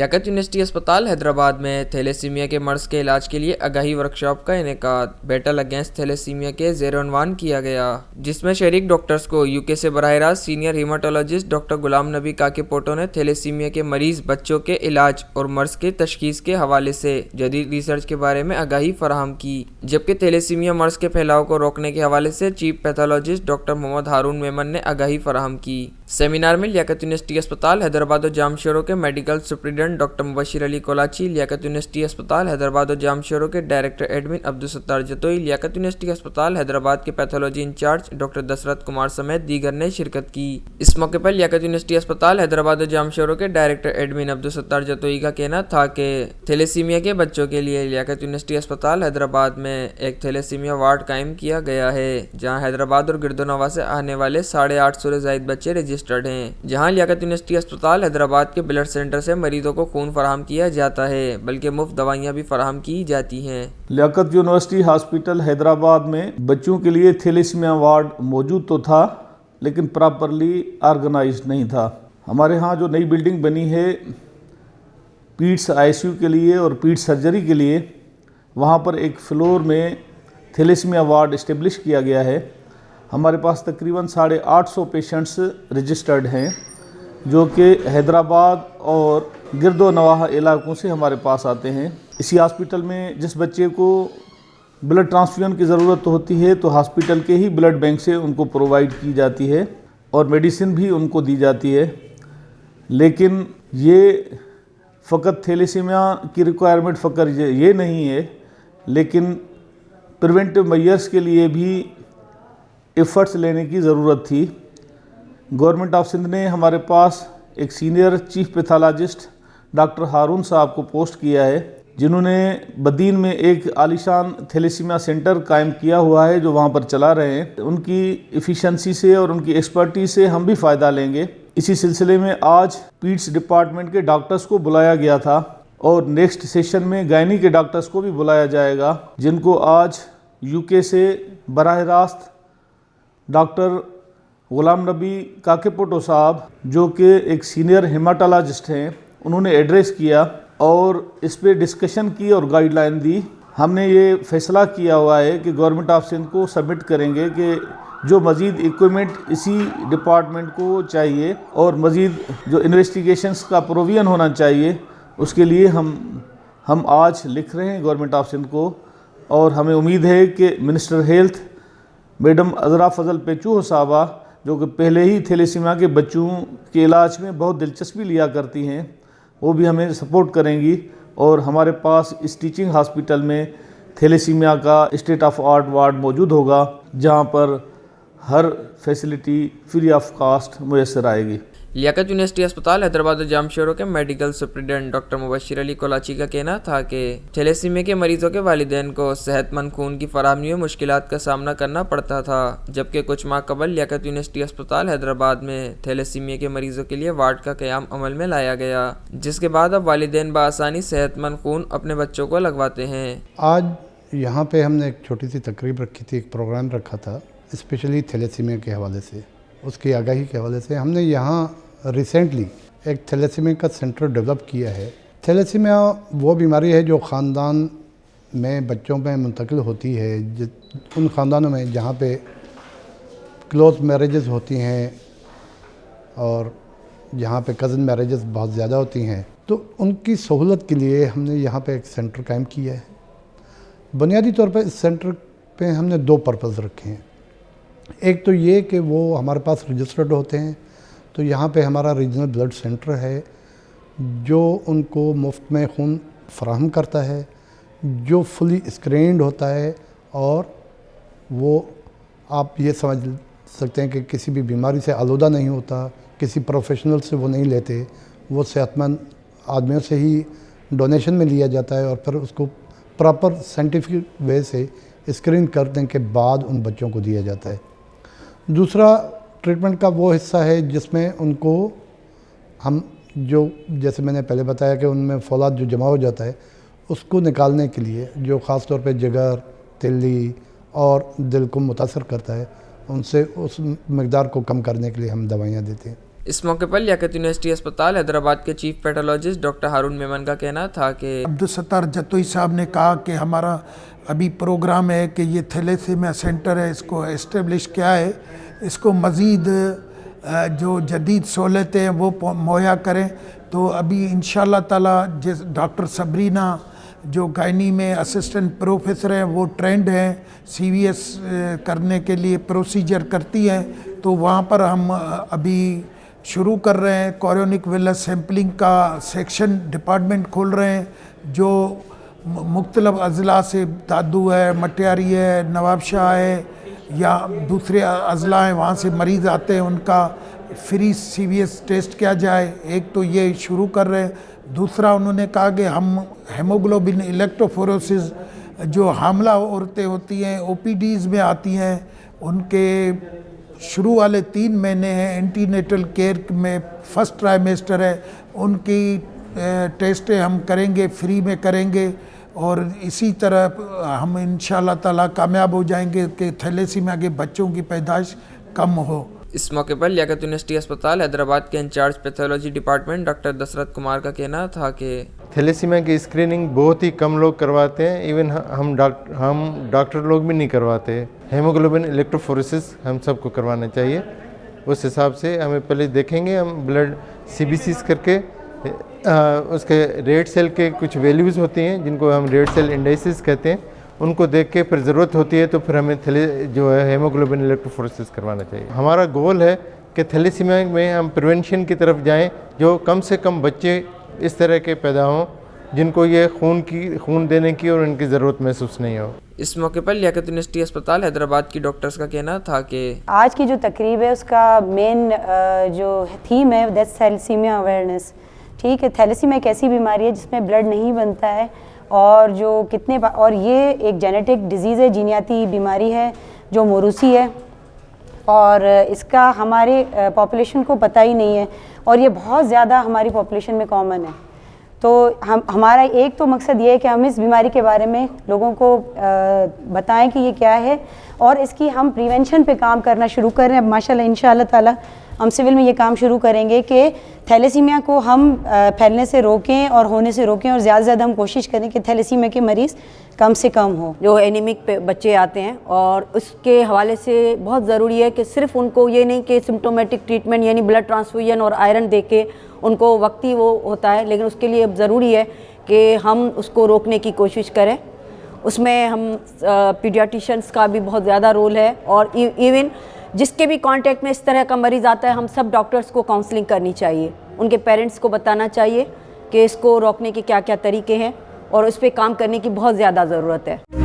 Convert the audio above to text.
لیاقت university اسپتال حیدرآباد میں thalassaemia کے مرض کے علاج کے لیے آگاہی ورکشاپ کا انعقاد بیٹل اگینسٹ تھیلیسیمیا کے زیر عنوان کیا گیا، جس میں شریک ڈاکٹرز کو یو کے سے براہ راست سینئر ہیماٹولوجسٹ ڈاکٹر غلام نبی کاکے پوٹو نے تھیلیسیمیا کے مریض بچوں کے علاج اور مرض کے تشخیص کے حوالے سے جدید ریسرچ کے بارے میں آگاہی فراہم کی، جبکہ تھیلیسیمیا مرض کے پھیلاؤ کو روکنے کے حوالے سے چیف پیتھولوجسٹ ڈاکٹر محمد ہارون میمن نے آگاہی فراہم کی۔ سیمینار میں لیاقت یونیورسٹی اسپتال حیدرآباد و جام شورو کے میڈیکل سپرنٹنڈنٹ ڈاکٹر مبشر علی کولاچی، لیاقت یونیورسٹی اسپتال حیدرآباد و جام شورو کے ڈائریکٹر ایڈمن عبدالستار جتوئی، لیاقت یونیورسٹی اسپتال حیدرآباد کے pathology incharge doctor Dasrath Kumar سمیت دیگر نے شرکت کی۔ اس موقع پر لیاقت یونیورسٹی اسپتال حیدرآباد و جام شورو کے ڈائریکٹر ایڈمن عبدالستار جتوئی کا کہنا تھا کہ تھیلیسیمیا کے بچوں کے لیے لیاقت یونیورسٹی اسپتال حیدرآباد میں ایک تھیلیسیمیا وارڈ قائم کیا گیا ہے، جہاں حیدرآباد اور گرد و نواح سے آنے والے 850 سے زائد بچے رجسٹرڈ ہیں، جہاں لیاقت یونیورسٹی اسپتال حیدرآباد کے بلڈ سینٹر سے مریضوں کو خون فراہم کیا جاتا ہے، بلکہ مفت دوائیاں بھی فراہم کی جاتی ہیں۔ لیاقت یونیورسٹی ہاسپٹل حیدرآباد میں بچوں کے لیے تھیلیسیمیا وارڈ موجود تو تھا، لیکن پراپرلی آرگنائزڈ نہیں تھا۔ ہمارے ہاں جو نئی بلڈنگ بنی ہے پیڈس آئی سی یو کے لیے اور پیڈ سرجری کے لیے، وہاں پر ایک فلور میں تھیلیسیمیا وارڈ اسٹیبلش کیا گیا ہے۔ ہمارے پاس تقریباً 850 پیشنٹس رجسٹرڈ ہیں، جو کہ حیدرآباد اور گرد و نواح علاقوں سے ہمارے پاس آتے ہیں۔ اسی ہاسپٹل میں جس بچے کو بلڈ ٹرانسفیوژن کی ضرورت ہوتی ہے تو ہاسپٹل کے ہی بلڈ بینک سے ان کو پرووائڈ کی جاتی ہے اور میڈیسن بھی ان کو دی جاتی ہے، لیکن یہ فقط تھیلیسیمیا کی ریکوائرمنٹ فقط یہ نہیں ہے، لیکن پریونٹیو میئرز کے لیے بھی ایفرٹس لینے کی ضرورت تھی۔ گورنمنٹ آف سندھ نے ہمارے پاس ایک senior chief pathologist doctor Haroon صاحب کو پوسٹ کیا ہے، جنہوں نے بدین میں ایک عالیشان تھیلیسیمیا سینٹر قائم کیا ہوا ہے جو وہاں پر چلا رہے ہیں۔ ان کی ایفیشنسی سے اور ان کی ایکسپرٹیز سے ہم بھی فائدہ لیں گے۔ اسی سلسلے میں آج پیڈس ڈپارٹمنٹ کے ڈاکٹرز کو بلایا گیا تھا اور نیکسٹ سیشن میں گائنی کے ڈاکٹرز کو بھی بلایا جائے گا، جن کو آج یو کے سے براہ راست ڈاکٹر غلام نبی کاکے پوٹو صاحب، جو کہ ایک سینئر ہیماٹولوجسٹ ہیں، انہوں نے ایڈریس کیا اور اس پہ ڈسکشن کی اور گائیڈ لائن دی۔ ہم نے یہ فیصلہ کیا ہوا ہے کہ گورنمنٹ آف سندھ کو سبمٹ کریں گے کہ جو مزید ایکوپمنٹ اسی ڈپارٹمنٹ کو چاہیے اور مزید جو انویسٹیگیشنز کا پروویژن ہونا چاہیے، اس کے لیے ہم آج لکھ رہے ہیں گورنمنٹ آف سندھ کو، اور ہمیں امید ہے کہ منسٹر ہیلتھ میڈم عذرا فضل پیچو صاحبہ، جو کہ پہلے ہی تھیلیسیمیا کے بچوں کے علاج میں بہت دلچسپی لیا کرتی ہیں، وہ بھی ہمیں سپورٹ کریں گی، اور ہمارے پاس اس ٹیچنگ ہاسپٹل میں تھیلیسیمیا کا اسٹیٹ آف آرٹ وارڈ موجود ہوگا، جہاں پر ہر فیسلٹی فری آف کاسٹ میسر آئے گی۔ لیاقت یونیورسٹی اسپتال حیدرآباد و جام شورو کے میڈیکل سپرنٹنڈنٹ ڈاکٹر مبشر علی کولاچی کا کہنا تھا کہ تھیلیسیمیا کے مریضوں کے والدین کو صحت مند خون کی فراہمی میں مشکلات کا سامنا کرنا پڑتا تھا، جبکہ کچھ ماہ قبل لیاقت یونیورسٹی اسپتال حیدرآباد میں تھیلیسیمیا کے مریضوں کے لیے وارڈ کا قیام عمل میں لایا گیا، جس کے بعد اب والدین بآسانی صحت مند خون اپنے بچوں کو لگواتے ہیں۔ آج یہاں پہ ہم نے ایک چھوٹی سی تقریب رکھی تھی، ایک پروگرام رکھا تھا اسپیشلی تھیلیسیمیا کے حوالے سے، اس کی آگاہی کے حوالے سے۔ ہم نے یہاں ریسنٹلی ایک تھیلیسیمیا کا سینٹر ڈیولپ کیا ہے۔ تھیلیسیمیا وہ بیماری ہے جو خاندان میں بچوں میں منتقل ہوتی ہے، ان خاندانوں میں جہاں پہ کلوز میریجز ہوتی ہیں اور جہاں پہ کزن میریجز بہت زیادہ ہوتی ہیں، تو ان کی سہولت کے لیے ہم نے یہاں پہ ایک سینٹر قائم کیا ہے۔ بنیادی طور پہ اس سینٹر پہ ہم نے 2 پرپز رکھے ہیں۔ ایک تو یہ کہ وہ ہمارے پاس رجسٹرڈ ہوتے ہیں، تو یہاں پہ ہمارا ریجنل بلڈ سینٹر ہے جو ان کو مفت میں خون فراہم کرتا ہے، جو فلی اسکرینڈ ہوتا ہے، اور وہ آپ یہ سمجھ سکتے ہیں کہ کسی بھی بیماری سے آلودہ نہیں ہوتا، کسی پروفیشنل سے وہ نہیں لیتے، وہ صحت مند آدمیوں سے ہی ڈونیشن میں لیا جاتا ہے اور پھر اس کو پراپر سائنٹیفک وے سے اسکرین کرنے کے بعد ان بچوں کو دیا جاتا ہے۔ دوسرا ٹریٹمنٹ کا وہ حصہ ہے جس میں ان کو ہم جیسے میں نے پہلے بتایا کہ ان میں فولاد جو جمع ہو جاتا ہے، اس کو نکالنے کے لیے، جو خاص طور پہ جگر، تلی اور دل کو متاثر کرتا ہے، ان سے اس مقدار کو کم کرنے کے لیے ہم دوائیاں دیتے ہیں۔ اس موقع پر لیاقت یونیورسٹی اسپتال حیدرآباد کے chief pathologist doctor Haroon Memon کا کہنا تھا کہ عبدالستار جتوئی صاحب نے کہا کہ ہمارا ابھی پروگرام ہے کہ یہ تھیلیسیمیا سینٹر ہے، اس کو اسٹیبلش کیا ہے، اس کو مزید جو جدید سہولتیں ہیں وہ مہیا کریں. تو ابھی انشاءاللہ تعالیٰ جس ڈاکٹر صبرینا جو گائنی میں اسسٹنٹ پروفیسر ہیں وہ ٹرینڈ ہیں، CVS کرنے کے لیے پروسیجر کرتی ہیں، تو وہاں پر ہم ابھی شروع کر رہے ہیں. کورونک ویلس سیمپلنگ کا سیکشن ڈپارٹمنٹ کھول رہے ہیں جو مختلف اضلاع سے، دادو ہے، مٹیاری ہے، نواب شاہ ہے یا دوسرے اضلاع ہیں، وہاں سے مریض آتے ہیں، ان کا فری CVS ٹیسٹ کیا جائے. ایک تو یہ شروع کر رہے ہیں. دوسرا انہوں نے کہا کہ ہم ہیموگلوبن الیکٹروفوروسس جو حاملہ عورتیں ہوتی ہیں، OPDs میں آتی ہیں، ان کے شروع والے 3 مہینے ہیں، اینٹی نیٹل کیئر میں فرسٹ ٹرائمیسٹر ہے، ان کی ٹیسٹیں ہم کریں گے، فری میں کریں گے. اور اسی طرح ہم انشاءاللہ تعالیٰ کامیاب ہو جائیں گے کہ تھیلیسیمیا کے بچوں کی پیدائش کم ہو. اس موقع پر لیاقت یونیورسٹی اسپتال حیدرآباد کے incharge pathology department doctor Dasrath Kumar کا کہنا تھا کہ تھیلیسیمیا کی اسکریننگ بہت ہی کم لوگ کرواتے ہیں، ایون ہم ڈاکٹر لوگ بھی نہیں کرواتے. ہیموگلوبن الیکٹروفوریسس ہم سب کو کروانا چاہیے. اس حساب سے ہمیں پہلے دیکھیں گے، ہم بلڈ CBCs کر کے اس کے ریڈ سیل کے کچھ ویلیوز ہوتی ہیں جن کو ہم ریڈ سیل انڈیسز کہتے ہیں، ان کو دیکھ کے پھر ضرورت ہوتی ہے تو پھر ہمیں جو ہے ہیموگلوبن الیکٹروفوریسس کروانا چاہیے. ہمارا گول ہے کہ تھیلیسیمیا میں ہم پریونشن کی طرف جائیں، جو کم سے کم بچے اس طرح کے پیدا ہوں جن کو یہ خون دینے کی اور ان کی ضرورت محسوس نہیں ہو. اس موقع پر لیاقت یونیورسٹی اسپتال حیدرآباد کی ڈاکٹرز کا کہنا تھا کہ آج کی جو تقریب ہے اس کا مین جو تھیم ہے دیٹس تھیلیسیمیا اویئرنیس. ٹھیک ہے، تھیلیسیمیا ایک ایسی بیماری ہے جس میں بلڈ نہیں بنتا ہے، اور جو اور یہ ایک جینیٹک ڈیزیز ہے، جینیاتی بیماری ہے جو موروثی ہے، اور اس کا ہمارے پاپولیشن کو پتہ ہی نہیں ہے، اور یہ بہت زیادہ ہماری پاپولیشن میں کامن ہے. تو ہمارا ایک تو مقصد یہ ہے کہ ہم اس بیماری کے بارے میں لوگوں کو بتائیں کہ یہ کیا ہے، اور اس کی ہم پریونشن پہ کام کرنا شروع کریں. اب ماشاءاللہ انشاءاللہ تعالی ہم سول میں یہ کام شروع کریں گے کہ تھیلیسیمیا کو ہم پھیلنے سے روکیں اور ہونے سے روکیں، اور زیادہ سے زیادہ ہم کوشش کریں کہ تھیلیسیمیا کے مریض کم سے کم ہو. جو اینیمک بچے آتے ہیں، اور اس کے حوالے سے بہت ضروری ہے کہ صرف ان کو یہ نہیں کہ سمٹومیٹک ٹریٹمنٹ یعنی بلڈ ٹرانسفیوژن اور آئرن دے کے ان کو وقتی وہ ہوتا ہے، لیکن اس کے لیے ضروری ہے کہ ہم اس کو روکنے کی کوشش کریں. اس میں ہم پیڈیاٹیشنس کا بھی بہت زیادہ رول ہے، اور ایون جس کے بھی کانٹیکٹ میں اس طرح کا مریض آتا ہے، ہم سب ڈاکٹرز کو کاؤنسلنگ کرنی چاہیے، ان کے پیرنٹس کو بتانا چاہیے کہ اس کو روکنے کے کیا کیا طریقے ہیں، اور اس پہ کام کرنے کی بہت زیادہ ضرورت ہے.